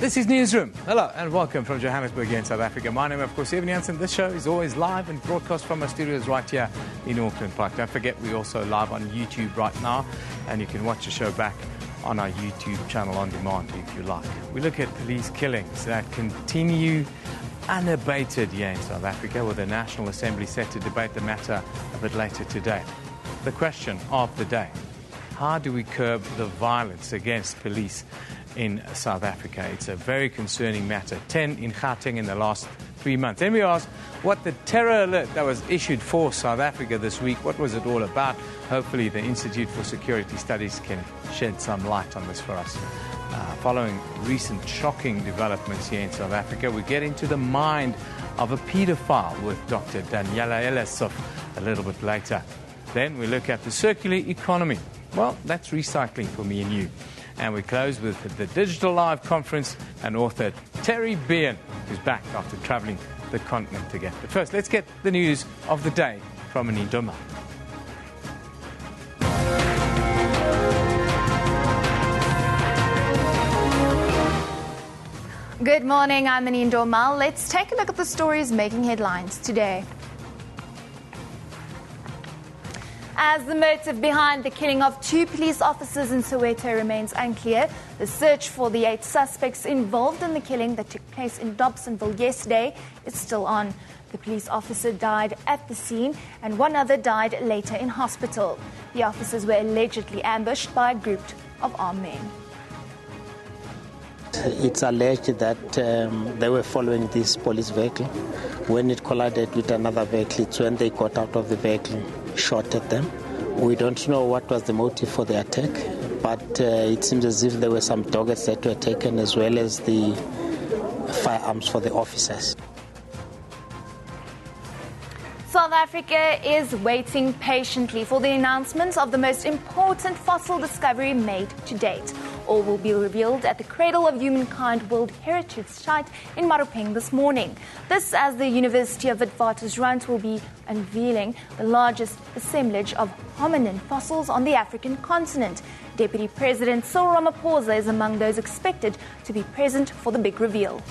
This is Newsroom. Hello and welcome from Johannesburg here in South Africa. My name, of course, Evan Jansen. This show is always live and broadcast from our studios right here in Auckland Park. Don't forget, we're also live on YouTube right now, and you can watch the show back on our YouTube channel on demand if you like. We look at police killings that continue unabated here in South Africa, with the National Assembly set to debate the matter a bit later today. The question of the day: how do we curb the violence against police in South Africa? It's a very concerning matter. 10 in Gauteng in the last 3 months. Then we asked what the terror alert that was issued for South Africa this week, what was it all about? Hopefully the Institute for Security Studies can shed some light on this for us. Following recent shocking developments here in South Africa, we get into the mind of a paedophile with Dr. Daniela Elesov a little bit later. Then we look at the circular economy. Well, that's recycling for me and you. And we close with the Digital Live conference and author Terry Bean, who's back after travelling the continent again. But first, let's get the news of the day from Nindoma. Good morning, I'm Nindoma. Let's take a look at the stories making headlines today. As the motive behind the killing of 2 police officers in Soweto remains unclear, the search for the 8 suspects involved in the killing that took place in Dobsonville yesterday is still on. The police officer died at the scene and 1 other died later in hospital. The officers were allegedly ambushed by a group of armed men. It's alleged that they were following this police vehicle. When it collided with another vehicle, it's when they got out of the vehicle, shot at them. We don't know what was the motive for the attack, but it seems as if there were some targets that were taken, as well as the firearms for the officers. South Africa is waiting patiently for the announcement of the most important fossil discovery made to date. All will be revealed at the Cradle of Humankind World Heritage Site in Maropeng this morning. This, as the University of Witwatersrand will be unveiling the largest assemblage of hominin fossils on the African continent. Deputy President Cyril Ramaphosa is among those expected to be present for the big reveal.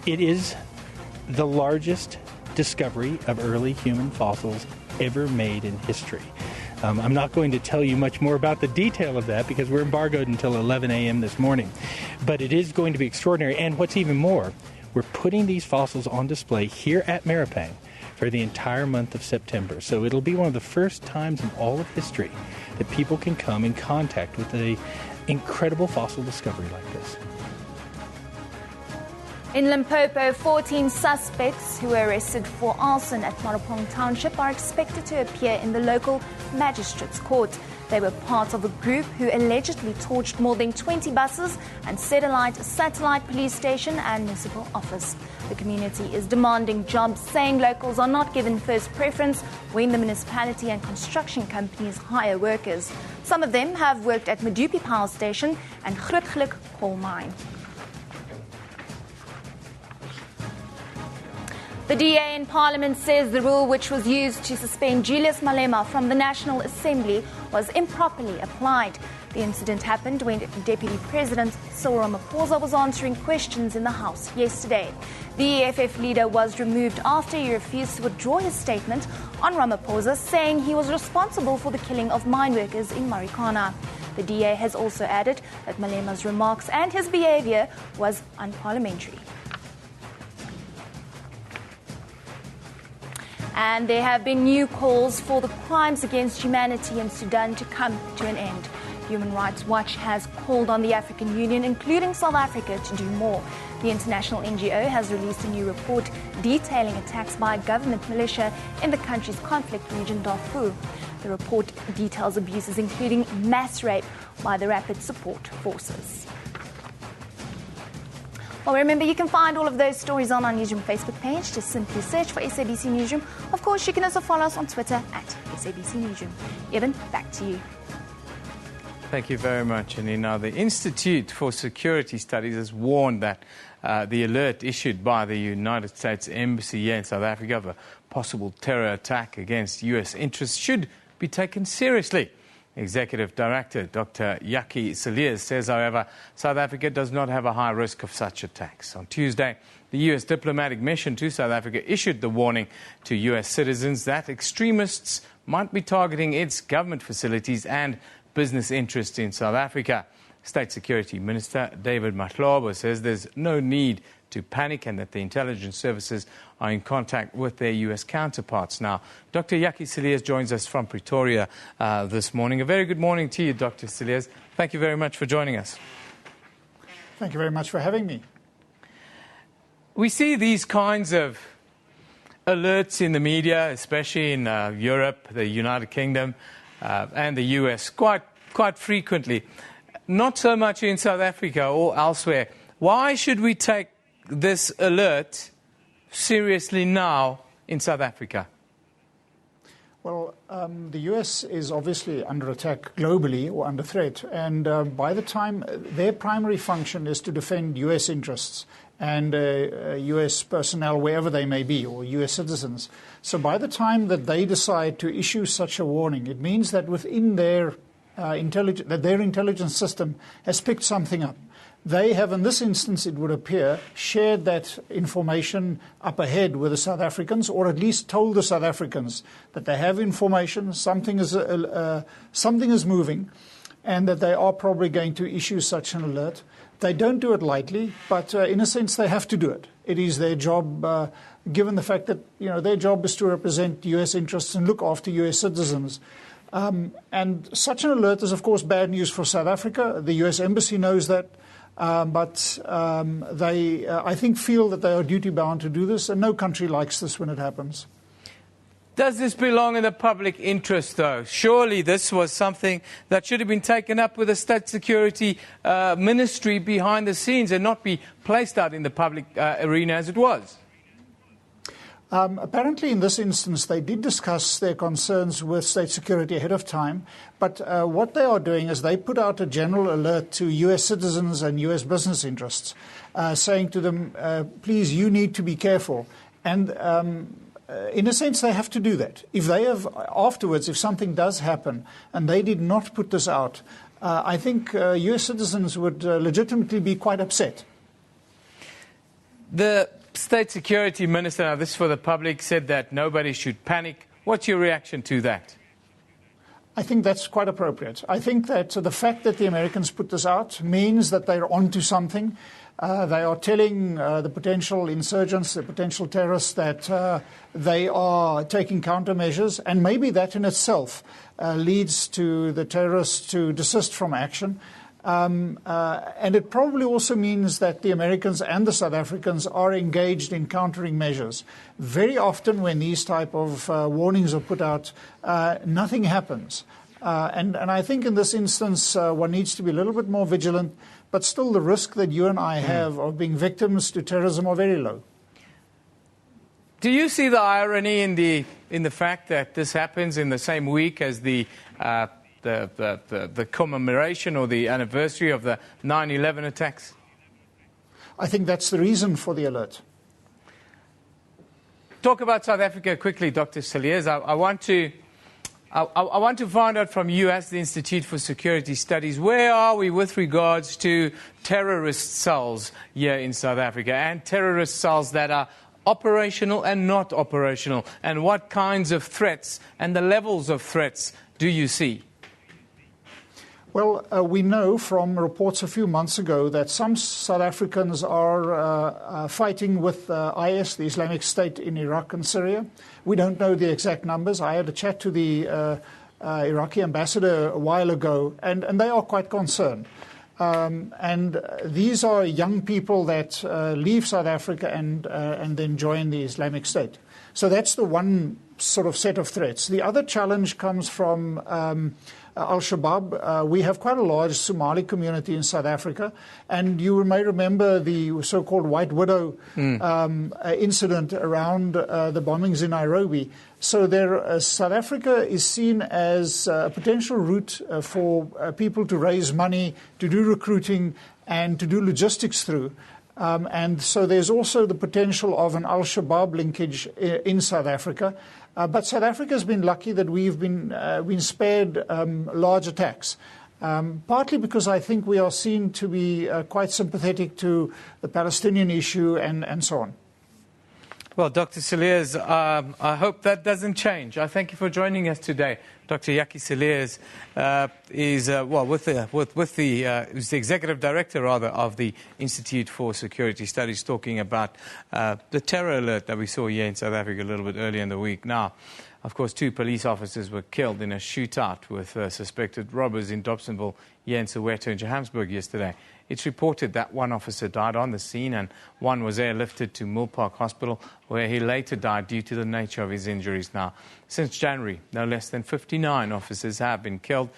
It is the largest discovery of early human fossils ever made in history. I'm not going to tell you much more about the detail of that because we're embargoed until 11 a.m. this morning. But it is going to be extraordinary. And what's even more, we're putting these fossils on display here at Maropeng for the entire month of September. So it'll be one of the first times in all of history that people can come in contact with an incredible fossil discovery like this. In Limpopo, 14 suspects who were arrested for arson at Maropeng Township are expected to appear in the local magistrates' court. They were part of a group who allegedly torched more than 20 buses and set alight a satellite police station and municipal office. The community is demanding jobs, saying locals are not given first preference when the municipality and construction companies hire workers. Some of them have worked at Medupi Power Station and Grootgeluk coal mine. The DA in Parliament says the rule which was used to suspend Julius Malema from the National Assembly was improperly applied. The incident happened when Deputy President Cyril Ramaphosa was answering questions in the House yesterday. The EFF leader was removed after he refused to withdraw his statement on Ramaphosa, saying he was responsible for the killing of mine workers in Marikana. The DA has also added that Malema's remarks and his behaviour was unparliamentary. And there have been new calls for the crimes against humanity in Sudan to come to an end. Human Rights Watch has called on the African Union, including South Africa, to do more. The international NGO has released a new report detailing attacks by government militia in the country's conflict region, Darfur. The report details abuses including mass rape by the Rapid Support Forces. Well, remember, you can find all of those stories on our Newsroom Facebook page. Just simply search for SABC Newsroom. Of course, you can also follow us on Twitter at SABC Newsroom. Evan, back to you. Thank you very much, Annie. Now, the Institute for Security Studies has warned that the alert issued by the United States Embassy here in South Africa of a possible terror attack against U.S. interests should be taken seriously. Executive Director Dr. Yaki Saliers says, however, South Africa does not have a high risk of such attacks. On Tuesday, the U.S. diplomatic mission to South Africa issued the warning to U.S. citizens that extremists might be targeting its government facilities and business interests in South Africa. State Security Minister David Mahlobo says there's no need to panic and that the intelligence services are in contact with their U.S. counterparts. Now, Dr. Yaki Saliers joins us from Pretoria this morning. A very good morning to you, Dr. Saliers. Thank you very much for joining us. Thank you very much for having me. We see these kinds of alerts in the media, especially in Europe, the United Kingdom, and the U.S. quite frequently. Not so much in South Africa or elsewhere. Why should we take this alert seriously now in South Africa? Well, the U.S. is obviously under attack globally or under threat. And by the time their primary function is to defend U.S. interests and U.S. personnel, wherever they may be, or U.S. citizens. So by the time that they decide to issue such a warning, it means that within their intelligence system has picked something up. They have, in this instance, it would appear, shared that information up ahead with the South Africans, or at least told the South Africans that they have information, something is moving, and that they are probably going to issue such an alert. They don't do it lightly, but in a sense they have to do it. It is their job, given the fact that their job is to represent U.S. interests and look after U.S. citizens. And such an alert is, of course, bad news for South Africa. The U.S. Embassy knows that. But they, I think, feel that they are duty-bound to do this, and no country likes this when it happens. Does this belong in the public interest, though? Surely this was something that should have been taken up with the State Security Ministry behind the scenes and not be placed out in the public arena as it was. Apparently, in this instance, they did discuss their concerns with state security ahead of time. But what they are doing is they put out a general alert to U.S. citizens and U.S. business interests, saying to them, please, you need to be careful. And in a sense, they have to do that. If they have afterwards, if something does happen and they did not put this out, I think U.S. citizens would legitimately be quite upset. The State Security Minister, now this for the public, said that nobody should panic. What's your reaction to that? I think that's quite appropriate. I think that the fact that the Americans put this out means that they're onto something. They are telling the potential insurgents, the potential terrorists, that they are taking countermeasures, and maybe that in itself leads to the terrorists to desist from action. And it probably also means that the Americans and the South Africans are engaged in countering measures. Very often when these type of warnings are put out, nothing happens. And I think in this instance, one needs to be a little bit more vigilant, but still the risk that you and I have of being victims to terrorism are very low. Do you see the irony in the fact that this happens in the same week as the commemoration or the anniversary of the 9/11 attacks? I think that's the reason for the alert. Talk about South Africa quickly, Dr. Saliers. I want to find out from you, as the Institute for Security Studies, where are we with regards to terrorist cells here in South Africa, and terrorist cells that are operational and not operational, and what kinds of threats and the levels of threats do you see? Well, we know from reports a few months ago that some South Africans are fighting with IS, the Islamic State, in Iraq and Syria. We don't know the exact numbers. I had a chat to the Iraqi ambassador a while ago, and they are quite concerned. And these are young people that leave South Africa and then join the Islamic State. So that's the one sort of set of threats. The other challenge comes from Al-Shabaab. We have quite a large Somali community in South Africa, and you may remember the so-called White Widow incident around the bombings in Nairobi. So South Africa is seen as a potential route for people to raise money, to do recruiting, and to do logistics through. And so there's also the potential of an Al-Shabaab linkage in South Africa. But South Africa has been lucky that we've been spared large attacks. Partly because I think we are seen to be quite sympathetic to the Palestinian issue and so on. Well, Dr. Cilliers, I hope that doesn't change. I thank you for joining us today. Dr. Yaki Cilliers is the executive director, rather, of the Institute for Security Studies, talking about the terror alert that we saw here in South Africa a little bit earlier in the week. Now, of course, 2 police officers were killed in a shootout with suspected robbers in Dobsonville, here in Soweto, in Johannesburg yesterday. It's reported that 1 officer died on the scene and 1 was airlifted to Mill Park Hospital, where he later died due to the nature of his injuries. Now, since January, no less than 59 officers have been killed.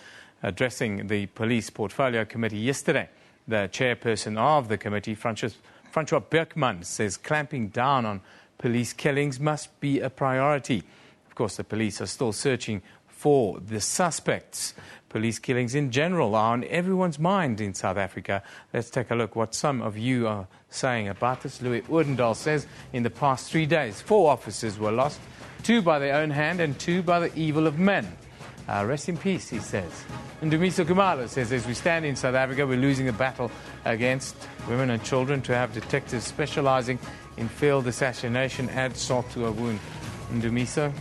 Addressing the Police Portfolio Committee yesterday, the chairperson of the committee, Francois Berkman, says clamping down on police killings must be a priority. Of course, the police are still searching for the suspects. Police killings in general are on everyone's mind in South Africa. Let's take a look what some of you are saying about this. Louis Oudendal says in the past 3 days, 4 officers were lost, 2 by their own hand and 2 by the evil of men. Rest in peace, he says. Ndumiso Kumalo says, as we stand in South Africa, we're losing a battle against women and children. To have detectives specializing in field assassination adds salt to a wound. Ndumiso.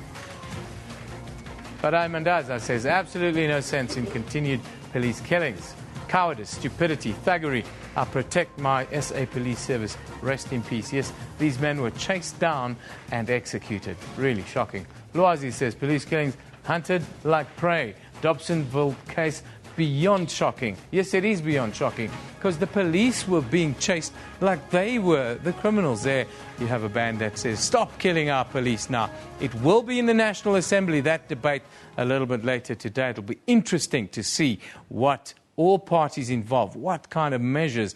Farai Mandaza says, absolutely no sense in continued police killings. Cowardice, stupidity, thuggery. I protect my SA police service. Rest in peace. Yes, these men were chased down and executed. Really shocking. Loazi says, police killings hunted like prey. Dobsonville case beyond shocking. Yes, it is beyond shocking, because the police were being chased like they were the criminals. There you have a band that says, stop killing our police now. It will be in the National Assembly, that debate, a little bit later today. It'll be interesting to see what all parties involved, what kind of measures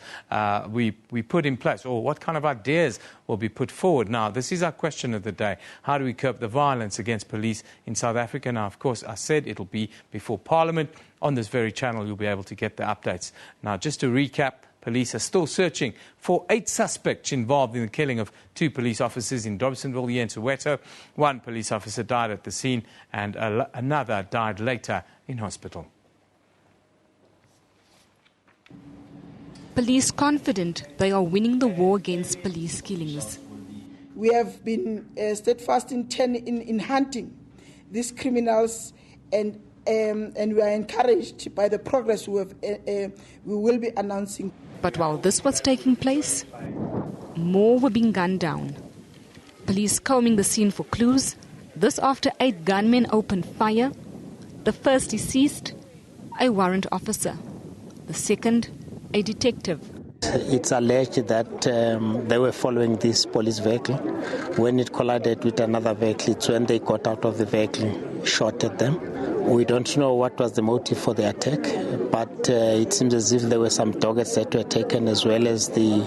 we put in place, or what kind of ideas will be put forward. Now, this is our question of the day. How do we curb the violence against police in South Africa? Now, of course, I said it'll be before Parliament. On this very channel, you'll be able to get the updates. Now, just to recap, police are still searching for 8 suspects involved in the killing of 2 police officers in Dobsonville, here in Soweto. 1 police officer died at the scene and another died later in hospital. Police confident they are winning the war against police killings. We have been steadfast in hunting these criminals, and we are encouraged by the progress we will be announcing. But while this was taking place, more were being gunned down. Police combing the scene for clues. This after 8 gunmen opened fire. The first deceased, a warrant officer. The second, a detective. It's alleged that they were following this police vehicle. When it collided with another vehicle, it's when they got out of the vehicle, shot at them. We don't know what was the motive for the attack, but it seems as if there were some targets that were taken, as well as the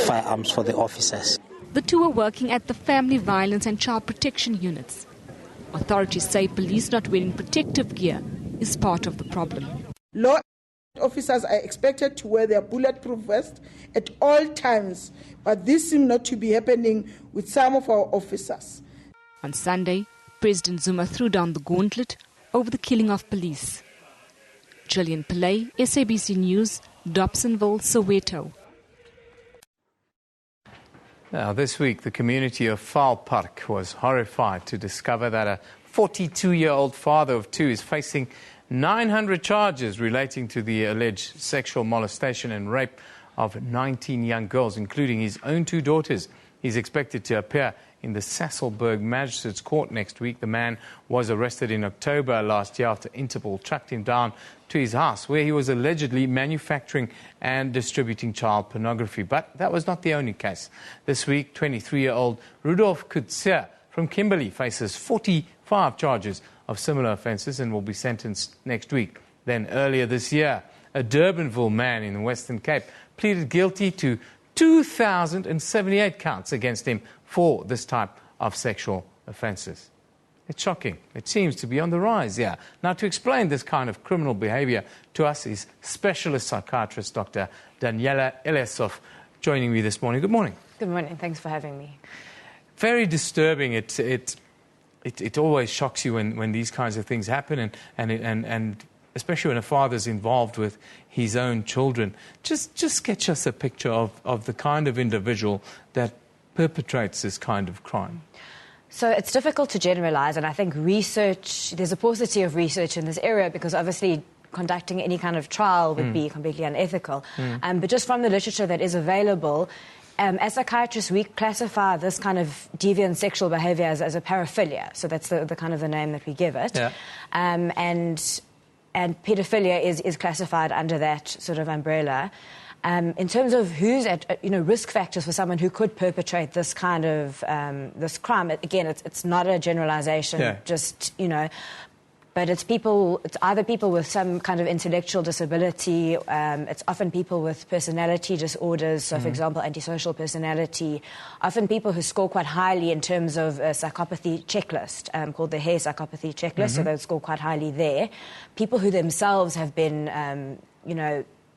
firearms for the officers. The 2 are working at the Family Violence and Child Protection units. Authorities say police not wearing protective gear is part of the problem. Law officers are expected to wear their bulletproof vest at all times, but this seems not to be happening with some of our officers. On Sunday, President Zuma threw down the gauntlet over the killing of police. Gillian Pillay, SABC News, Dobsonville, Soweto. Now, this week, the community of Vaalpark was horrified to discover that a 42-year-old father of 2 is facing 900 charges relating to the alleged sexual molestation and rape of 19 young girls, including his own 2 daughters. He's expected to appear in the Sasolburg Magistrates Court next week. The man was arrested in October last year after Interpol tracked him down to his house, where he was allegedly manufacturing and distributing child pornography. But that was not the only case. This week, 23-year-old Rudolf Kutsia from Kimberley faces 45 charges of similar offences and will be sentenced next week. Then earlier this year, a Durbanville man in the Western Cape pleaded guilty to 2,078 counts against him for this type of sexual offences. It's shocking. It seems to be on the rise here. Now, to explain this kind of criminal behaviour to us is specialist psychiatrist Dr. Daniela Elesov, joining me this morning. Good morning. Good morning. Thanks for having me. Very disturbing. It always shocks you when these kinds of things happen, and especially when a father's involved with his own children. Just sketch us a picture of the kind of individual that perpetrates this kind of crime. So it's difficult to generalize, and I think there's a paucity of research in this area because obviously conducting any kind of trial would be completely unethical. But just from the literature that is available, as psychiatrists, we classify this kind of deviant sexual behaviour as a paraphilia. So that's the kind of the name that we give it. Yeah. And paedophilia is classified under that sort of umbrella. In terms of who's at risk factors for someone who could perpetrate this kind of this crime, again, it's not a generalisation. Yeah. But it's either people with some kind of intellectual disability, it's often people with personality disorders, so for example, antisocial personality, often people who score quite highly in terms of a psychopathy checklist, called the Hare psychopathy checklist, so they score quite highly there. People who themselves have been,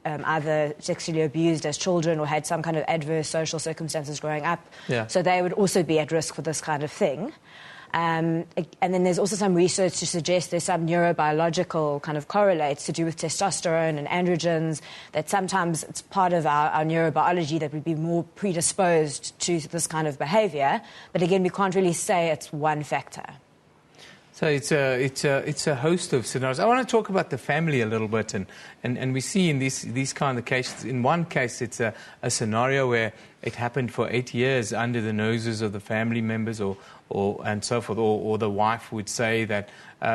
either sexually abused as children or had some kind of adverse social circumstances growing up, so they would also be at risk for this kind of thing. And then there's also some research to suggest there's some neurobiological kind of correlates to do with testosterone and androgens, that sometimes it's part of our neurobiology that would be more predisposed to this kind of behaviour. But again, we can't really say it's one factor. So it's a host of scenarios. I want to talk about the family a little bit, and we see in these kind of cases. In one case, it's a scenario where it happened for 8 years under the noses of the family members, and so forth. Or the wife would say that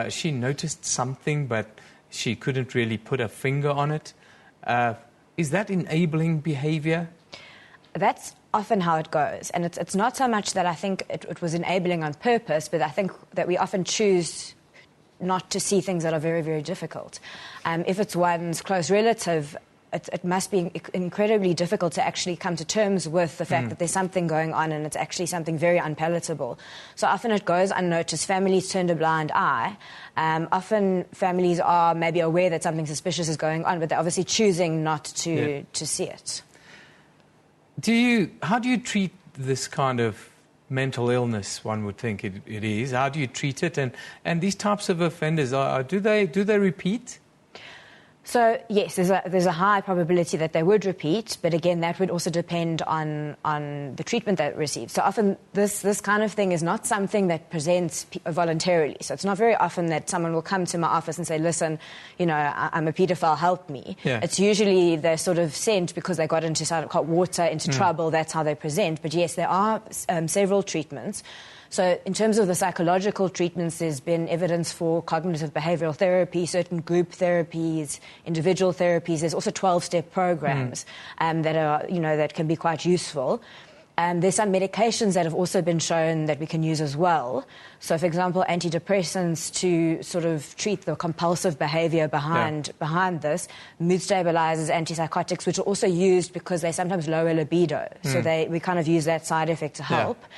she noticed something, but she couldn't really put a finger on it. Is that enabling behaviour? That's often how it goes. And it's not so much that I think it was enabling on purpose, but I think that we often choose not to see things that are very, very difficult. If it's one's close relative, it must be incredibly difficult to actually come to terms with the fact that there's something going on and it's actually something very unpalatable. So often it goes unnoticed. Families turn a blind eye. Often families are maybe aware that something suspicious is going on, but they're obviously choosing not to see it. How do you treat this kind of mental illness, one would think it is? How do you treat it? And these types of offenders, do they repeat? So, yes, there's a high probability that they would repeat, but again, that would also depend on the treatment they receive. So often this kind of thing is not something that presents voluntarily. So it's not very often that someone will come to my office and say, listen, I'm a paedophile, help me. Yeah. It's usually they're sort of sent because they got into some hot water, into trouble, that's how they present. But yes, there are several treatments. So in terms of the psychological treatments, there's been evidence for cognitive behavioural therapy, certain group therapies, individual therapies. There's also 12-step programs that are, that can be quite useful. There's some medications that have also been shown that we can use as well. So, for example, antidepressants to sort of treat the compulsive behaviour behind this, mood stabilizers, antipsychotics, which are also used because they sometimes lower libido. So we kind of use that side effect to help. Yeah.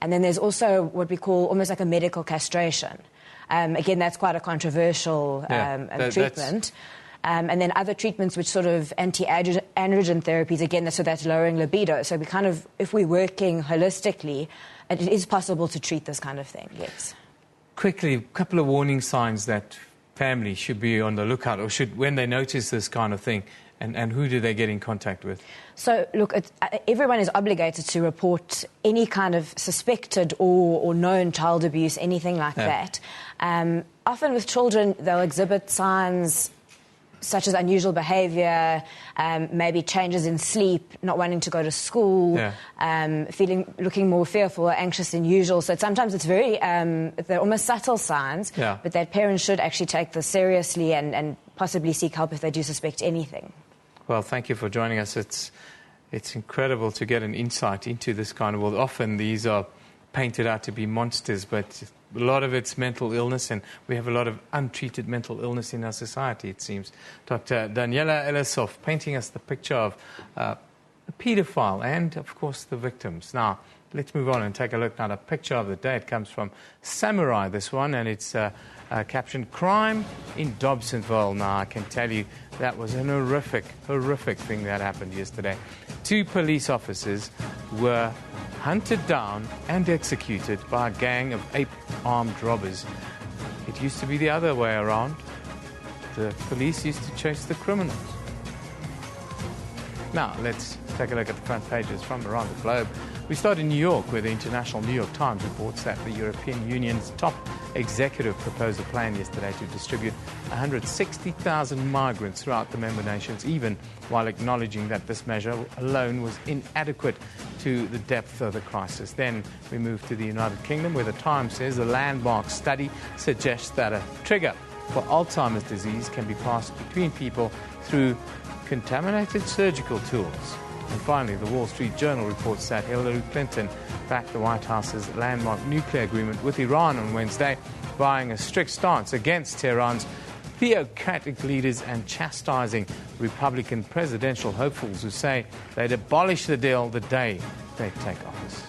And then there's also what we call almost like a medical castration. Again, that's quite a controversial treatment. And then other treatments which sort of anti-androgen therapies, again, so that's lowering libido. So we kind of, if we're working holistically, it is possible to treat this kind of thing, yes. Quickly, a couple of warning signs that families should be on the lookout, or should, when they notice this kind of thing, and who do they get in contact with? So, look, everyone is obligated to report any kind of suspected or known child abuse, anything like that. Often with children, they'll exhibit signs such as unusual behaviour, maybe changes in sleep, not wanting to go to school, looking more fearful or anxious than usual. So sometimes it's very, they're almost subtle signs, but that parents should actually take this seriously and possibly seek help if they do suspect anything. Well, thank you for joining us. It's incredible to get an insight into this kind of world. Often these are painted out to be monsters, but a lot of it's mental illness, and we have a lot of untreated mental illness in our society, it seems. Dr. Daniela Ellisov painting us the picture of a paedophile and, of course, the victims. Now, let's move on and take a look now at a picture of the day. It comes from Samurai, this one, and it's captioned "Crime in Dobsonville." Now, I can tell you that was an horrific thing that happened yesterday. 2 police officers were hunted down and executed by a gang of 8 armed robbers. It used to be the other way around. The police used to chase the criminals. Now, let's take a look at the front pages from around the globe. We start in New York, where the International New York Times reports that the European Union's top executive proposed a plan yesterday to distribute 160,000 migrants throughout the member nations, even while acknowledging that this measure alone was inadequate to the depth of the crisis. Then we move to the United Kingdom, where the Times says a landmark study suggests that a trigger for Alzheimer's disease can be passed between people through contaminated surgical tools. And finally, the Wall Street Journal reports that Hillary Clinton backed the White House's landmark nuclear agreement with Iran on Wednesday, buying a strict stance against Tehran's theocratic leaders and chastising Republican presidential hopefuls who say they'd abolish the deal the day they take office.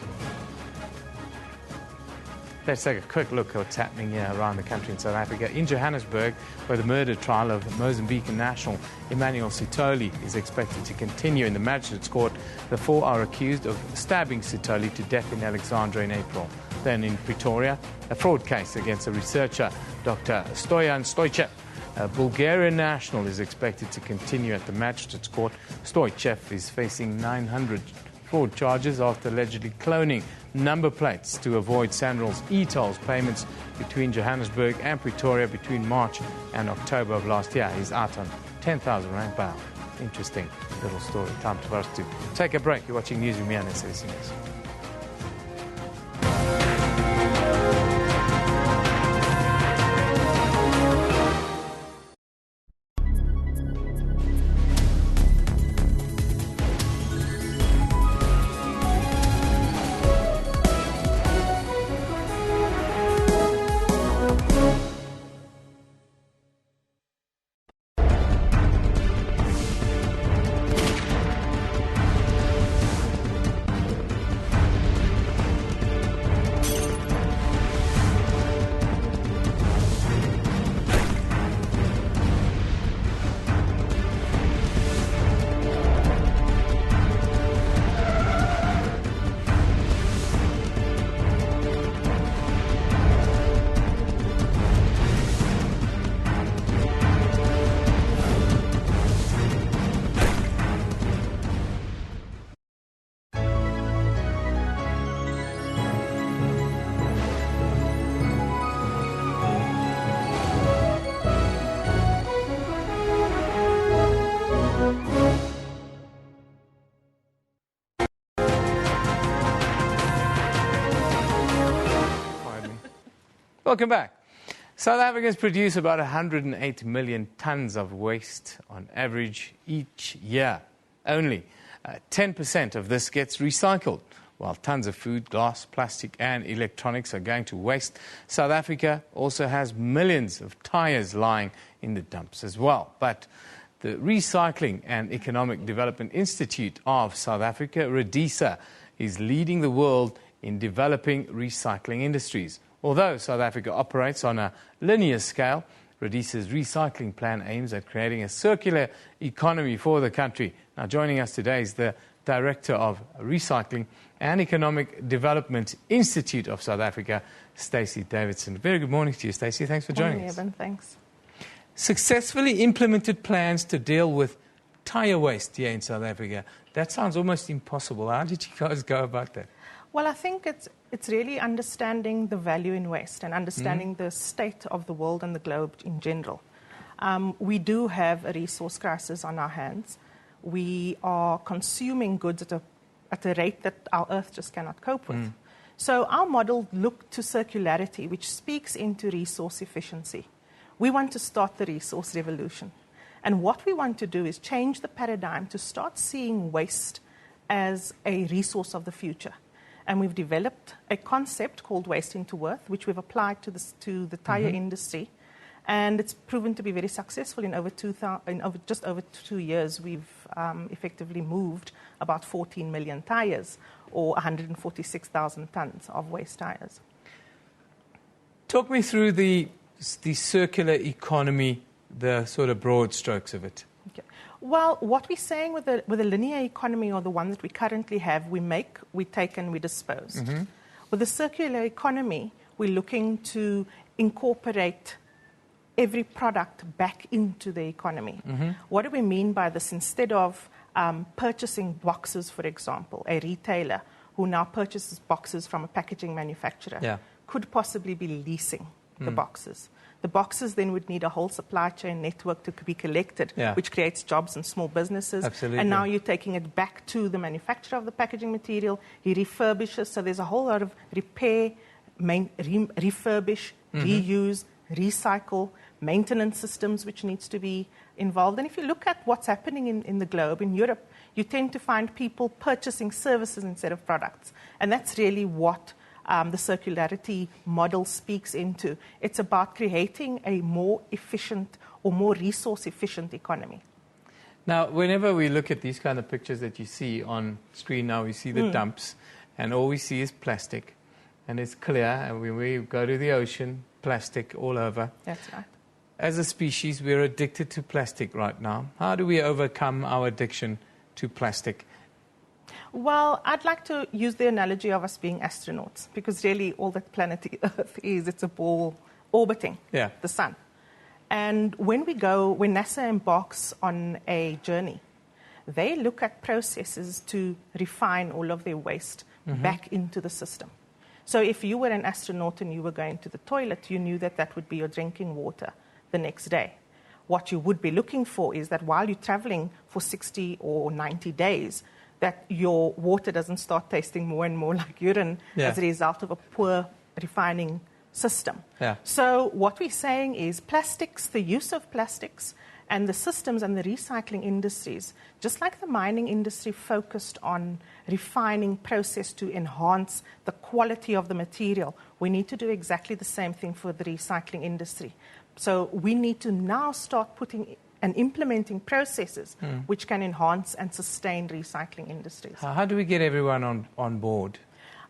Let's take a quick look at what's happening here around the country in South Africa. In Johannesburg, where the murder trial of Mozambican national Emmanuel Sithole is expected to continue in the Magistrates Court, the 4 are accused of stabbing Sithole to death in Alexandra in April. Then in Pretoria, a fraud case against a researcher, Dr. Stoyan Stoichev, a Bulgarian national, is expected to continue at the Magistrates Court. Stoichev is facing 900 fraud charges after allegedly cloning number plates to avoid Sanral's e-tolls payments between Johannesburg and Pretoria between March and October of last year. He's out on 10,000 rand bail. Interesting little story. Time for us to take a break. You're watching Newsroom here on SABC News. Welcome back. South Africans produce about 108 million tons of waste on average each year. Only 10% of this gets recycled. While tons of food, glass, plastic and electronics are going to waste, South Africa also has millions of tyres lying in the dumps as well. But the Recycling and Economic Development Institute of South Africa, REDISA, is leading the world in developing recycling industries. Although South Africa operates on a linear scale, REDISA's recycling plan aims at creating a circular economy for the country. Now, joining us today is the Director of Recycling and Economic Development Institute of South Africa, Stacey Davidson. Very good morning to you, Stacey. Thanks for joining us. Evan, thanks. Successfully implemented plans to deal with tyre waste here in South Africa. That sounds almost impossible. How did you guys go about that? Well, I think it's really understanding the value in waste and understanding the state of the world and the globe in general. We do have a resource crisis on our hands. We are consuming goods at a rate that our Earth just cannot cope with. So our model looked to circularity, which speaks into resource efficiency. We want to start the resource revolution. And what we want to do is change the paradigm to start seeing waste as a resource of the future. And we've developed a concept called waste into worth, which we've applied to the tyre industry. And it's proven to be very successful. In just over 2 years, we've effectively moved about 14 million tyres. or 146,000 tons of waste tyres. Talk me through the circular economy, the sort of broad strokes of it. Okay. Well, what we're saying with the linear economy, or the one that we currently have, we make, we take, and we dispose. With the circular economy, we're looking to incorporate every product back into the economy. What do we mean by this? Instead of purchasing boxes, for example, a retailer who now purchases boxes from a packaging manufacturer could possibly be leasing the boxes. The boxes then would need a whole supply chain network to be collected, which creates jobs in small businesses. Absolutely. And now you're taking it back to the manufacturer of the packaging material. He refurbishes, so there's a whole lot of repair, refurbish, reuse, recycle, maintenance systems which needs to be involved. And if you look at what's happening in the globe, in Europe, you tend to find people purchasing services instead of products. And that's really what the circularity model speaks into. It's about creating a more efficient or more resource-efficient economy. Now, whenever we look at these kind of pictures that you see on screen now, we see the dumps, and all we see is plastic. And it's clear, and when we go to the ocean, plastic all over. That's right. As a species, we're addicted to plastic right now. How do we overcome our addiction to plastic? Well, I'd like to use the analogy of us being astronauts, because really all that planet Earth is, it's a ball orbiting the sun. And when NASA embarks on a journey, they look at processes to refine all of their waste back into the system. So if you were an astronaut and you were going to the toilet, you knew that that would be your drinking water the next day. What you would be looking for is that while you're traveling for 60 or 90 days, that your water doesn't start tasting more and more like urine as a result of a poor refining system. So what we're saying is plastics, the use of plastics, and the systems and the recycling industries, just like the mining industry focused on refining process to enhance the quality of the material, we need to do exactly the same thing for the recycling industry. So we need to now start putting and implementing processes which can enhance and sustain recycling industries. How do we get everyone on board?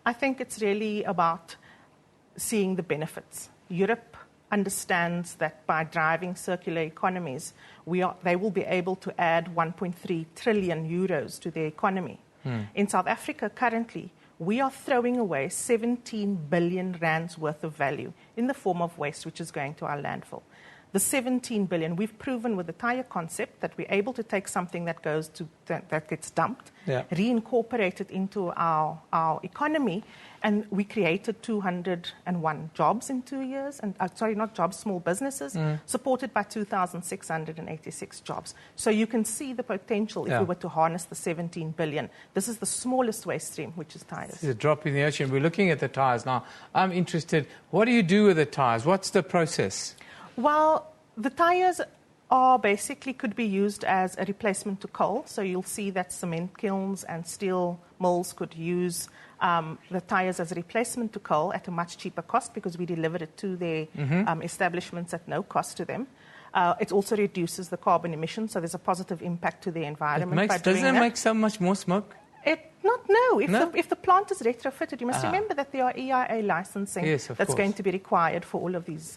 I think it's really about seeing the benefits. Europe understands that by driving circular economies, they will be able to add 1.3 trillion euros to their economy. In South Africa currently, we are throwing away 17 billion rands worth of value in the form of waste which is going to our landfill. The 17 billion, we've proven with the tyre concept that we're able to take something that that gets dumped, reincorporate it into our economy, and we created 201 jobs in 2 years, and not jobs, small businesses, supported by 2,686 jobs. So you can see the potential if we were to harness the 17 billion. This is the smallest waste stream, which is tyres. It's a drop in the ocean. We're looking at the tyres now. I'm interested, what do you do with the tyres? What's the process? Well, the tyres could be used as a replacement to coal. So you'll see that cement kilns and steel mills could use the tyres as a replacement to coal at a much cheaper cost, because we deliver it to their establishments at no cost to them. It also reduces the carbon emissions, so there's a positive impact to the environment by doing that. Doesn't it make so much more smoke? If the plant is retrofitted, you must remember that there are EIA licensing that's going to be required for all of these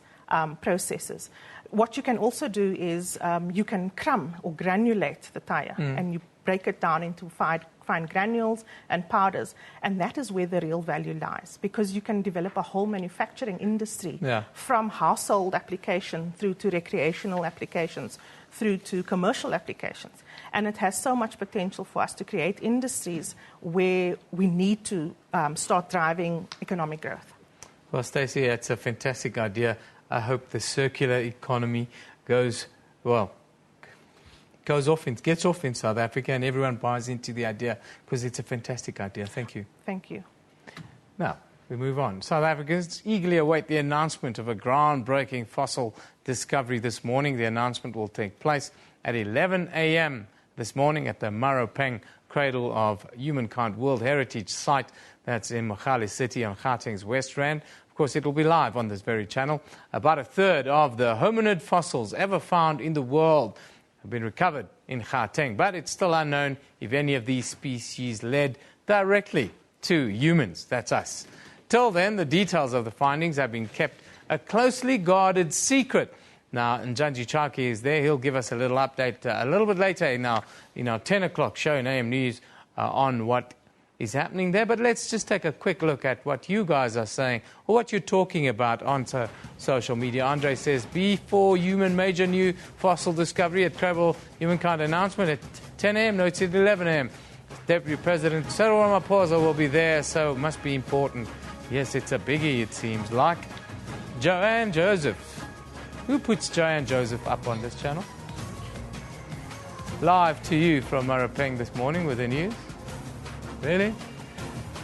processes. What you can also do is you can crumb or granulate the tyre, and you break it down into fine granules and powders, and that is where the real value lies, because you can develop a whole manufacturing industry from household application through to recreational applications through to commercial applications. And it has so much potential for us to create industries where we need to start driving economic growth. Well, Stacey, it's a fantastic idea. I hope the circular economy gets off in South Africa, and everyone buys into the idea, because it's a fantastic idea. Thank you. Thank you. Now, we move on. South Africans eagerly await the announcement of a groundbreaking fossil discovery this morning. The announcement will take place at 11 a.m. this morning at the Maropeng Cradle of Humankind World Heritage Site. That's in Mogale City on Gauteng's West Rand. Of course, it will be live on this very channel. About a third of the hominid fossils ever found in the world have been recovered in Gauteng, but it's still unknown if any of these species led directly to humans. That's us. Till then, the details of the findings have been kept a closely guarded secret. Now, Njanji Chaki is there. He'll give us a little update a little bit later in our 10 o'clock show in AM News on what is happening there. But let's just take a quick look at what you guys are saying or what you're talking about on social media. Andre says, B4 human major new fossil discovery at Credible Humankind announcement at 10 a.m. No, it's at 11 a.m. Deputy President Cyril Ramaphosa will be there, so it must be important. Yes, it's a biggie, it seems like. Joanne Joseph. Who puts Joanne Joseph up on this channel? Live to you from Marapeng this morning with the news. Really?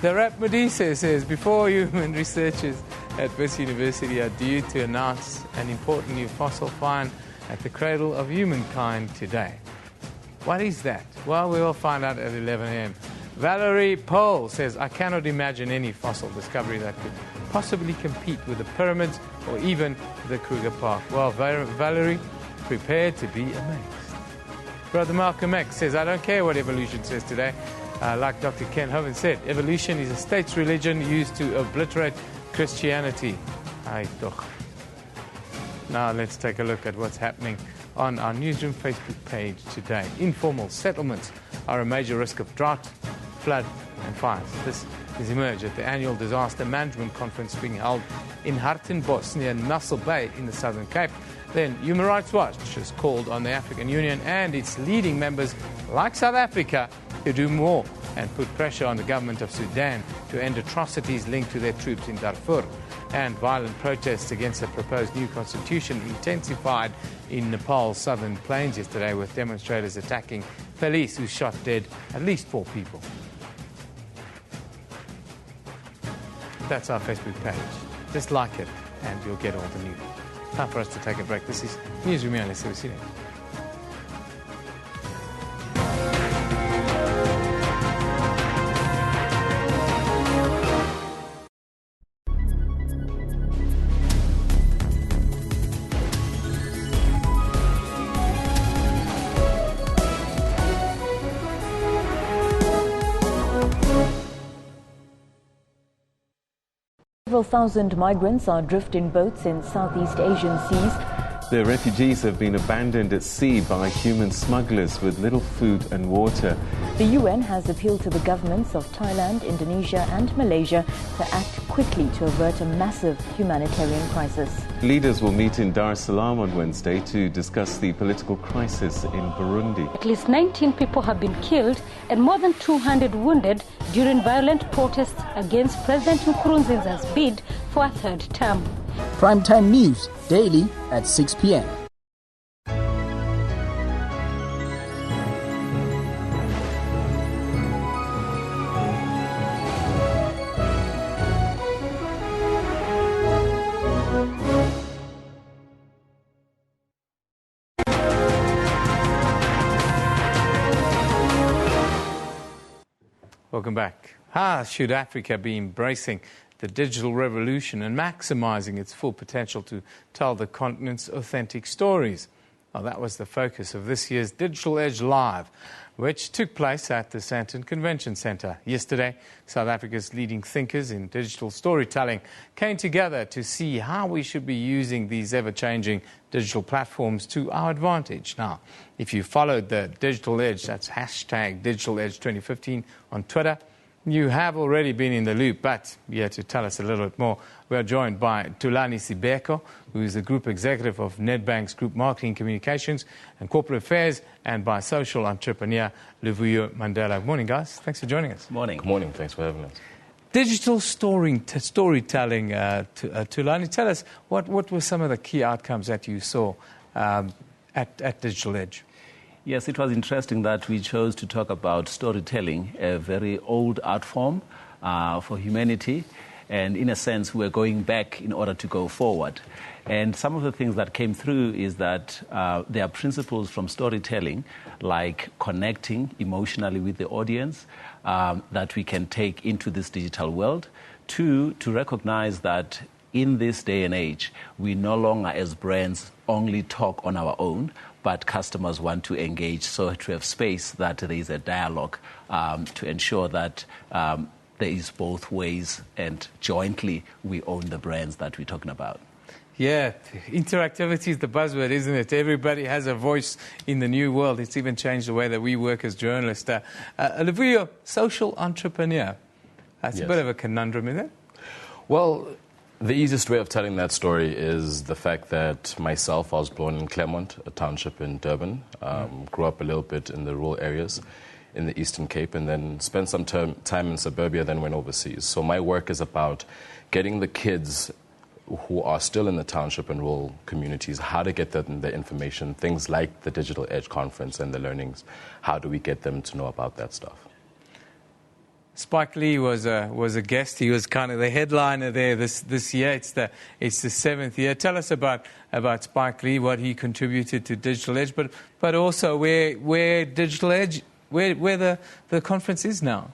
The Rap Medisa says, before human researchers at Wits University are due to announce an important new fossil find at the Cradle of Humankind today. What is that? Well, we will find out at 11 a.m. Valerie Pohl says, I cannot imagine any fossil discovery that could possibly compete with the pyramids or even the Kruger Park. Well, Valerie, prepare to be amazed. Brother Malcolm X says, I don't care what evolution says today. Like Dr. Ken Hovind said, evolution is a state's religion used to obliterate Christianity. Now let's take a look at what's happening on our Newsroom Facebook page today. Informal settlements are a major risk of drought, flood and fires. This has emerged at the annual Disaster Management Conference being held in Hartenbos near Nassau Bay in the Southern Cape. Then Human Rights Watch has called on the African Union and its leading members like South Africa to do more and put pressure on the government of Sudan to end atrocities linked to their troops in Darfur. And violent protests against the proposed new constitution intensified in Nepal's southern plains yesterday, with demonstrators attacking police who shot dead at least 4 people. That's our Facebook page. Just like it and you'll get all the news. Time for us to take a break. This is Newsroom on SABC. Several thousand migrants are adrift in boats in Southeast Asian seas. The refugees have been abandoned at sea by human smugglers with little food and water. The UN has appealed to the governments of Thailand, Indonesia and Malaysia to act quickly to avert a massive humanitarian crisis. Leaders will meet in Dar es Salaam on Wednesday to discuss the political crisis in Burundi. At least 19 people have been killed and more than 200 wounded during violent protests against President Nkurunziza's bid for a third term. Primetime News, daily at 6 p.m. Welcome back. How should Africa be embracing the digital revolution and maximizing its full potential to tell the continent's authentic stories? Well, that was the focus of this year's Digital Edge Live, which took place at the Sandton Convention Centre. Yesterday, South Africa's leading thinkers in digital storytelling came together to see how we should be using these ever-changing digital platforms to our advantage. Now, if you followed the Digital Edge, that's hashtag Digital Edge 2015 on Twitter, you have already been in the loop, but here to tell us a little bit more, we are joined by Thulani Sibeko, who is the Group Executive of Nedbank's Group Marketing Communications and Corporate Affairs, and by social entrepreneur Luvuyo Mandela. Good morning, guys. Thanks for joining us. Morning. Good morning. Thanks for having us. Digital storytelling, Thulani, tell us, what were some of the key outcomes that you saw at Digital Edge? Yes, it was interesting that we chose to talk about storytelling, a very old art form for humanity. And in a sense, we're going back in order to go forward. And some of the things that came through is that there are principles from storytelling, like connecting emotionally with the audience, that we can take into this digital world. 2, to recognize that in this day and age, we no longer as brands only talk on our own, but customers want to engage, so to have space that there is a dialogue to ensure that there is both ways, and jointly we own the brands that we're talking about. Yeah, interactivity is the buzzword, isn't it? Everybody has a voice in the new world. It's even changed the way that we work as journalists. Olivia, social entrepreneur. That's a bit of a conundrum, isn't it? Well, the easiest way of telling that story is the fact that myself, I was born in Claremont, a township in Durban, grew up a little bit in the rural areas in the Eastern Cape, and then spent some time in suburbia, then went overseas. So my work is about getting the kids who are still in the township and rural communities, how to get them the information, things like the Digital Edge Conference and the learnings. How do we get them to know about that stuff? Spike Lee was a guest. He was kind of the headliner there this year. It's the 7th year. Tell us about Spike Lee, what he contributed to Digital Edge, but also where Digital Edge, where the conference is now.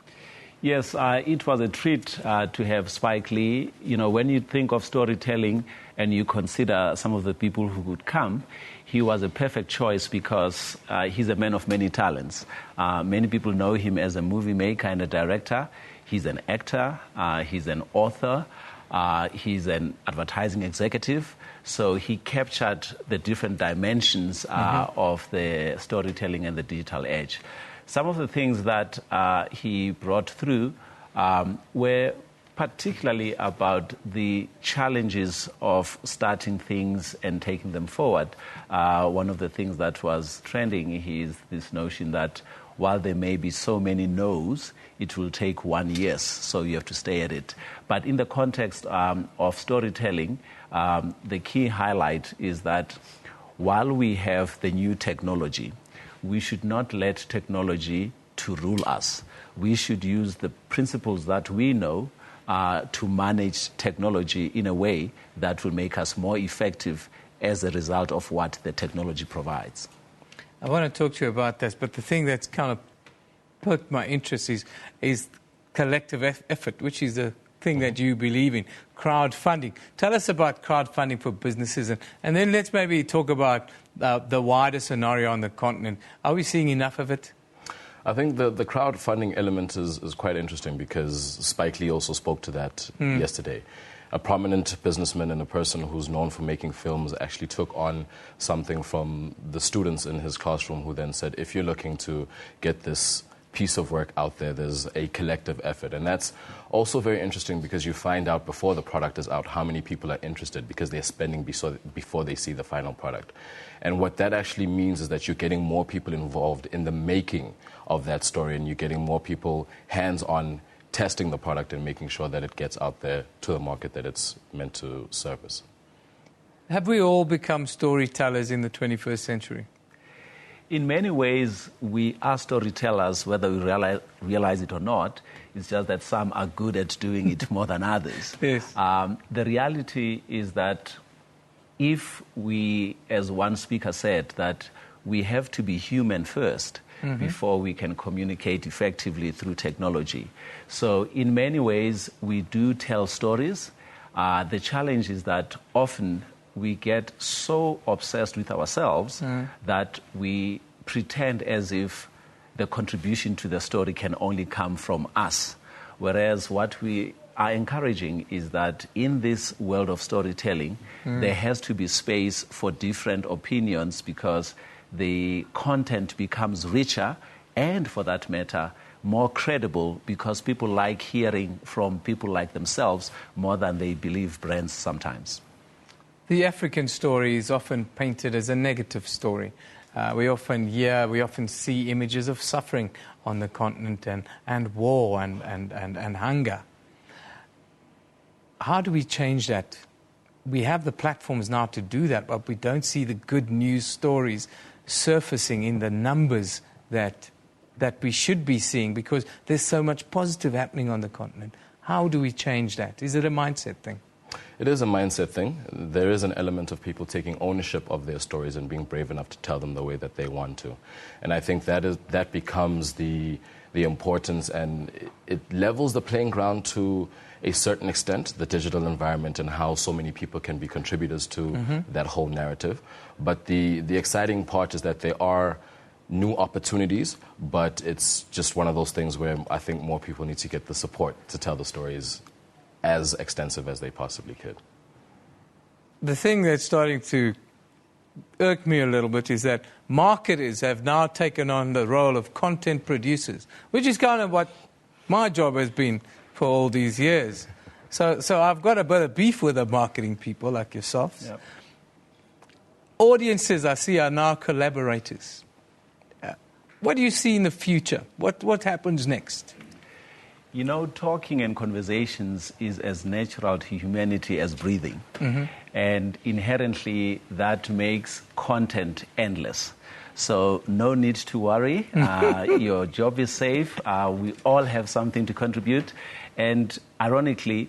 Yes, it was a treat to have Spike Lee. You know, when you think of storytelling and you consider some of the people who would come, he was a perfect choice because he's a man of many talents. Many people know him as a movie maker and a director. He's an actor. He's an author. He's an advertising executive. So he captured the different dimensions of the storytelling and the digital age. Some of the things that he brought through were particularly about the challenges of starting things and taking them forward. One of the things that was trending is this notion that while there may be so many no's, it will take one yes, so you have to stay at it. But in the context of storytelling, the key highlight is that while we have the new technology, we should not let technology to rule us. We should use the principles that we know to manage technology in a way that will make us more effective as a result of what the technology provides. I want to talk to you about this, but the thing that's kind of perked my interest is collective effort, which is the thing that you believe in, crowdfunding. Tell us about crowdfunding for businesses, and then let's maybe talk about the wider scenario on the continent. Are we seeing enough of it? I think the crowdfunding element is quite interesting because Spike Lee also spoke to that yesterday. A prominent businessman and a person who's known for making films actually took on something from the students in his classroom, who then said, if you're looking to get this piece of work out there, there's a collective effort. And that's also very interesting because you find out before the product is out how many people are interested because they're spending before they see the final product. And what that actually means is that you're getting more people involved in the making of that story, and you're getting more people hands-on testing the product and making sure that it gets out there to the market that it's meant to service. Have we all become storytellers in the 21st century? In many ways, we are storytellers, whether we realize it or not. It's just that some are good at doing it more than others. Yes. The reality is that if we, as one speaker said, that we have to be human first before we can communicate effectively through technology. So in many ways, we do tell stories. The challenge is that often we get so obsessed with ourselves that we pretend as if the contribution to the story can only come from us. Whereas what we are encouraging is that in this world of storytelling, there has to be space for different opinions because the content becomes richer and, for that matter, more credible because people like hearing from people like themselves more than they believe brands sometimes. The African story is often painted as a negative story. We often see images of suffering on the continent and war and hunger. How do we change that? We have the platforms now to do that, but we don't see the good news stories surfacing in the numbers that we should be seeing because there's so much positive happening on the continent. How do we change that? Is it a mindset thing? It is a mindset thing. There is an element of people taking ownership of their stories and being brave enough to tell them the way that they want to. And I think that becomes the importance, and it levels the playing ground to a certain extent, the digital environment and how so many people can be contributors to that whole narrative. But the exciting part is that there are new opportunities, but it's just one of those things where I think more people need to get the support to tell the stories as extensive as they possibly could. The thing that's starting to irk me a little bit is that marketers have now taken on the role of content producers, which is kind of what my job has been for all these years. So I've got a bit of beef with the marketing people like yourselves. Yep. Audiences, I see, are now collaborators. What do you see in the future? What happens next? You know, talking and conversations is as natural to humanity as breathing. Mm-hmm. And inherently, that makes content endless. So no need to worry. Your job is safe. We all have something to contribute. And ironically,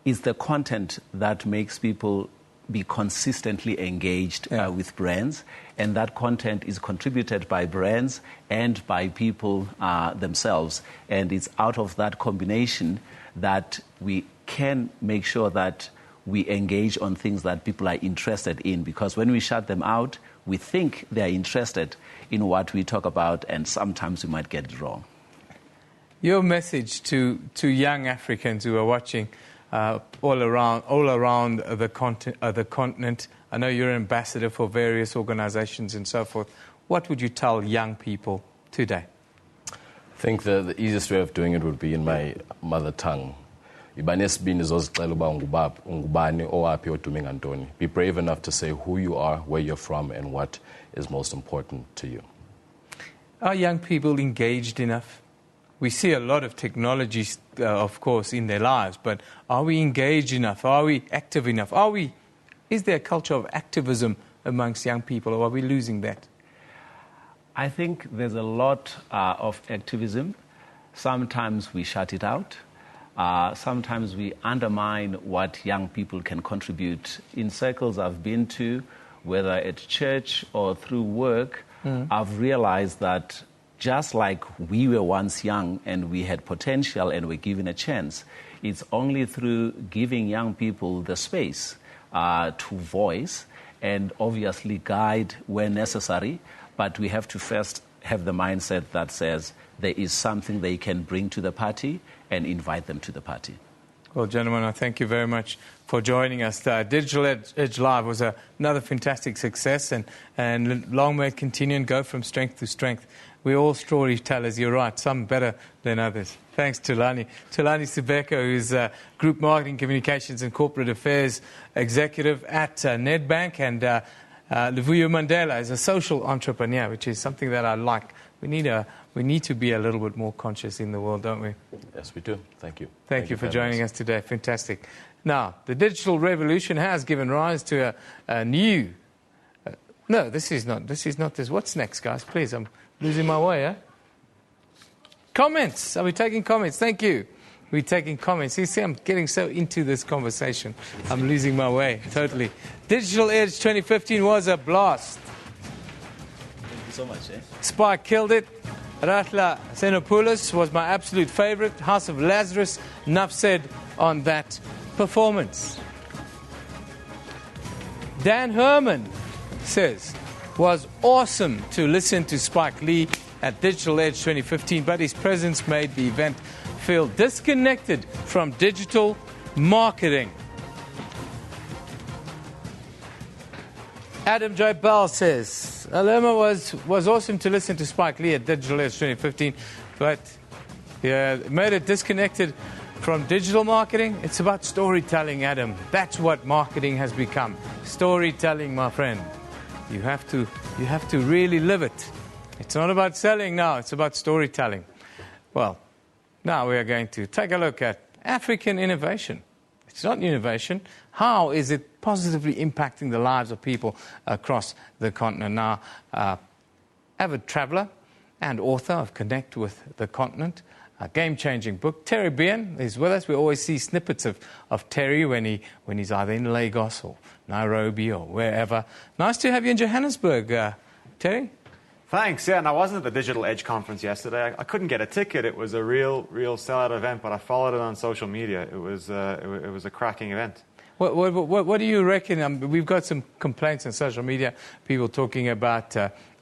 it's the content that makes people be consistently engaged with brands. And that content is contributed by brands and by people themselves. And it's out of that combination that we can make sure that we engage on things that people are interested in. Because when we shut them out, we think they're interested in what we talk about, and sometimes we might get it wrong. Your message to young Africans who are watching all around the continent. I know you're an ambassador for various organizations and so forth. What would you tell young people today? I think the easiest way of doing it would be in my mother tongue. Be brave enough to say who you are, where you're from, and what is most important to you. Are young people engaged enough? We see a lot of technology, of course, in their lives, but are we engaged enough? Are we active enough? Is there a culture of activism amongst young people, or are we losing that? I think there's a lot of activism. Sometimes we shut it out. Sometimes we undermine what young people can contribute. In circles I've been to, whether at church or through work, I've realized that just like we were once young and we had potential and were given a chance, it's only through giving young people the space to voice and obviously guide where necessary. But we have to first have the mindset that says there is something they can bring to the party and invite them to the party. Well, gentlemen, I thank you very much for joining us. Digital Edge Live was another fantastic success, and long may it continue and go from strength to strength. We're all storytellers, you're right, some better than others. Thanks, Tulani. Tulani Sibeko, who's Group Marketing, Communications and Corporate Affairs Executive at Nedbank, and Luvuyo Mandela is a social entrepreneur, which is something that I like. We need to be a little bit more conscious in the world, don't we? Yes, we do. Thank you. Thank you for joining us today. Fantastic. Now, the digital revolution has given rise to a new... no, this is not this. What's next, guys? Please, I'm losing my way, eh? Comments. Are we taking comments? Thank you. We're taking comments. You see, I'm getting so into this conversation. I'm losing my way, totally. Digital Edge 2015 was a blast. Thank you so much, eh? Spike killed it. Ratla Xenopoulos was my absolute favorite. House of Lazarus, enough said on that performance. Dan Herman says, was awesome to listen to Spike Lee at Digital Edge 2015, but his presence made the event feel disconnected from digital marketing. Adam J. Bell says, Alema was awesome to listen to Spike Lee at Digital Edge 2015, but it made it disconnected from digital marketing. It's about storytelling, Adam. That's what marketing has become. Storytelling, my friend. You have to really live it. It's not about selling now, it's about storytelling. Well, now we are going to take a look at African innovation. It's not innovation. How is it positively impacting the lives of people across the continent? Now, avid traveller and author of Connect with the Continent, a game-changing book. Terry Bien is with us. We always see snippets of Terry when he's either in Lagos or Nairobi or wherever. Nice to have you in Johannesburg, Terry. Thanks. Yeah, and I wasn't at the Digital Edge conference yesterday. I couldn't get a ticket. It was a real sellout event, but I followed it on social media. It was a cracking event. What do you reckon? We've got some complaints on social media, people talking about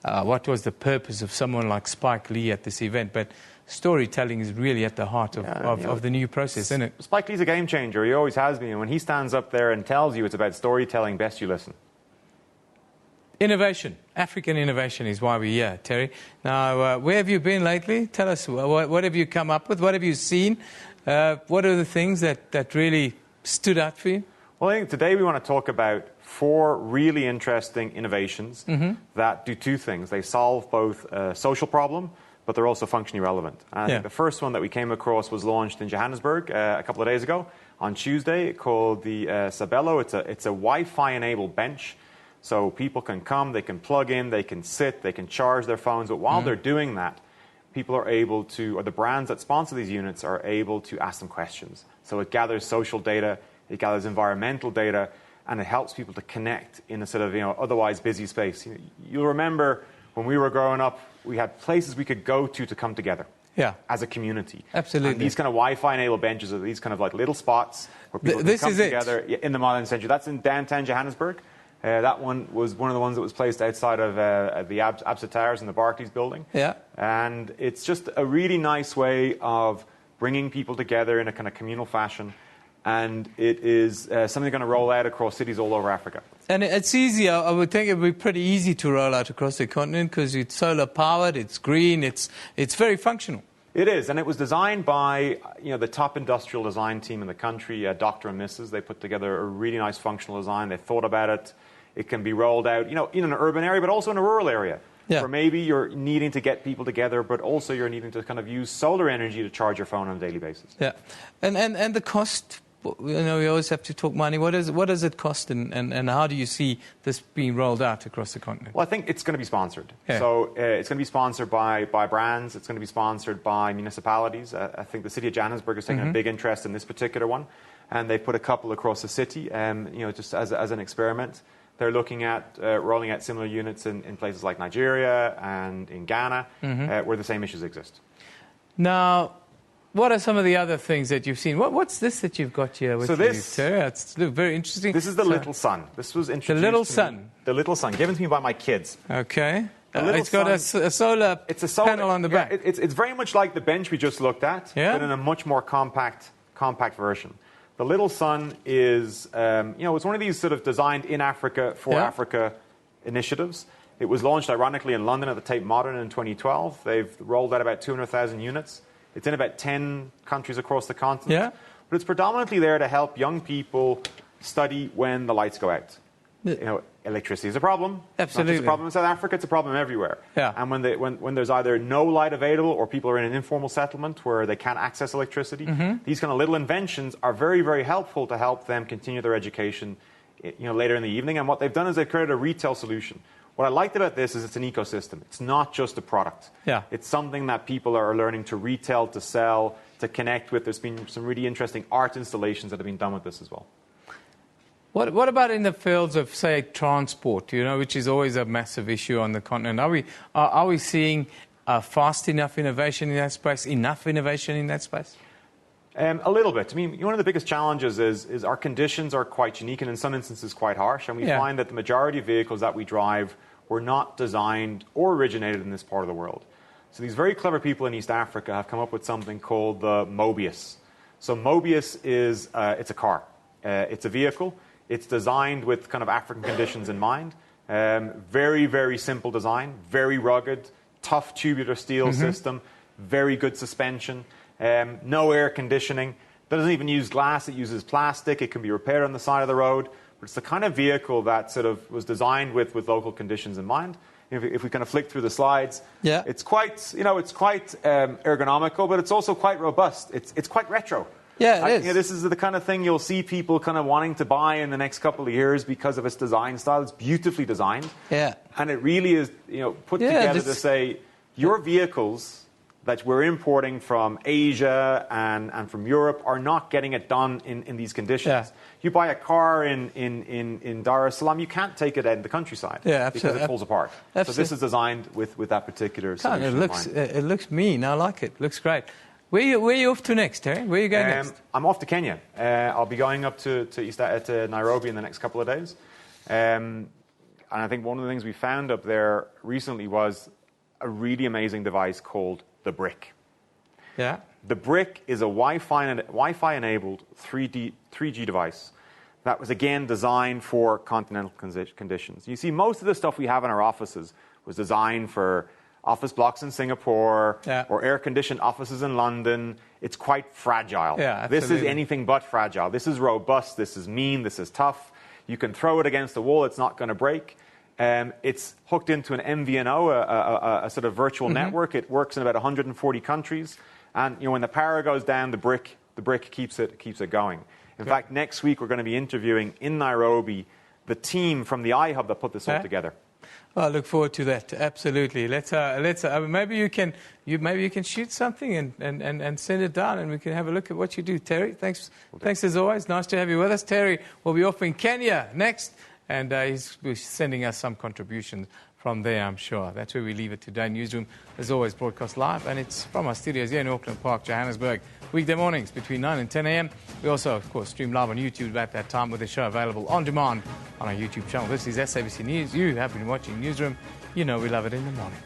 what was the purpose of someone like Spike Lee at this event, but storytelling is really at the heart of the new process, isn't it? Spike Lee's a game changer. He always has been. And when he stands up there and tells you it's about storytelling, best you listen. Innovation. African innovation is why we're here, Terry. Now, where have you been lately? Tell us, what have you come up with? What have you seen? What are the things that really stood out for you? Well, I think today we want to talk about 4 really interesting innovations that do 2 things. They solve both a social problem, but they're also functionally relevant. And I think the first one that we came across was launched in Johannesburg a couple of days ago on Tuesday, called the Sabelo. It's a Wi-Fi enabled bench. So people can come, they can plug in, they can sit, they can charge their phones. But while they're doing that, people are able to, or the brands that sponsor these units are able to ask them questions. So it gathers social data, it gathers environmental data, and it helps people to connect in a sort of otherwise busy space. You'll remember when we were growing up, we had places we could go to come together. As a community. Absolutely. And these kind of Wi-Fi enabled benches are these kind of like little spots where people can come together in the modern century. That's in downtown Johannesburg. That one was one of the ones that was placed outside of the Absa Towers in the Barclays building. And it's just a really nice way of bringing people together in a kind of communal fashion. And it is something they're going to roll out across cities all over Africa. And it's easy. I would think it would be pretty easy to roll out across the continent because it's solar powered, it's green, it's very functional. It is, and it was designed by the top industrial design team in the country, Dr. and Mrs. They put together a really nice functional design. They thought about it. It can be rolled out, in an urban area, but also in a rural area. Where maybe you're needing to get people together, but also you're needing to kind of use solar energy to charge your phone on a daily basis. And the cost, we always have to talk money. What does it cost, and how do you see this being rolled out across the continent? Well, I think it's going to be sponsored. So it's going to be sponsored by brands. It's going to be sponsored by municipalities. I think the city of Johannesburg is taking a big interest in this particular one, and they put a couple across the city, just as an experiment. They're looking at rolling out similar units in places like Nigeria and in Ghana, where the same issues exist. Now, what are some of the other things that you've seen? What's this that you've got here with you, Terry? It's very interesting. This is the Little Sun. This was introduced The Little Sun? The Little Sun, given to me by my kids. Okay. It's got a solar panel on the back. It's very much like the bench we just looked at, but in a much more compact version. The Little Sun is, it's one of these sort of designed in Africa for Africa initiatives. It was launched, ironically, in London at the Tate Modern in 2012. They've rolled out about 200,000 units. It's in about 10 countries across the continent. But it's predominantly there to help young people study when the lights go out. Electricity is a problem. Absolutely. It's not just a problem in South Africa, it's a problem everywhere. And when there's either no light available or people are in an informal settlement where they can't access electricity, these kind of little inventions are very, very helpful to help them continue their education later in the evening. And what they've done is they've created a retail solution. What I liked about this is it's an ecosystem. It's not just a product. It's something that people are learning to retail, to sell, to connect with. There's been some really interesting art installations that have been done with this as well. What about in the fields of, say, transport, which is always a massive issue on the continent? Are we seeing fast enough innovation in that space, enough innovation in that space? A little bit. I mean, one of the biggest challenges is our conditions are quite unique and in some instances quite harsh, and we find that the majority of vehicles that we drive were not designed or originated in this part of the world. So these very clever people in East Africa have come up with something called the Mobius. So Mobius is it's a car. It's a vehicle. It's designed with kind of African conditions in mind. Very, very simple design, very rugged, tough tubular steel system, very good suspension, no air conditioning. It doesn't even use glass, it uses plastic. It can be repaired on the side of the road. But it's the kind of vehicle that sort of was designed with local conditions in mind. If we kind of flick through the slides, it's quite, ergonomical, but it's also quite robust. It's quite retro. It is. This is the kind of thing you'll see people kind of wanting to buy in the next couple of years because of its design style. It's beautifully designed. And it really is, put together to say, your vehicles that we're importing from Asia and from Europe are not getting it done in these conditions. You buy a car in Dar es Salaam, you can't take it out in the countryside because it falls apart. So this is designed with that particular solution in mind. It looks mean. I like it. Looks great. Where are you off to next, Terry? Where are you going next? I'm off to Kenya. I'll be going up to Nairobi in the next couple of days. And I think one of the things we found up there recently was a really amazing device called the Brick. Yeah. The Brick is a Wi-Fi-enabled 3G device that was, again, designed for continental conditions. You see, most of the stuff we have in our offices was designed for office blocks in Singapore or air-conditioned offices in London. It's quite fragile. Yeah, this is anything but fragile. This is robust. This is mean. This is tough. You can throw it against the wall. It's not going to break. It's hooked into an MVNO, a sort of virtual network. It works in about 140 countries. And when the power goes down, the brick keeps it going. In fact, next week we're going to be interviewing in Nairobi the team from the iHub that put this all together. Well, I look forward to that. Absolutely. Let's maybe you can shoot something and send it down, and we can have a look at what you do. Terry, thanks as always. Nice to have you with us. Terry will be off in Kenya next, and he's sending us some contributions from there, I'm sure. That's where we leave it today. Newsroom, as always, broadcast live, and it's from our studios here in Auckland Park, Johannesburg, weekday mornings between 9 and 10 a.m. We also, of course, stream live on YouTube at that time with the show available on demand on our YouTube channel. This is SABC News. You have been watching Newsroom. You know we love it in the morning.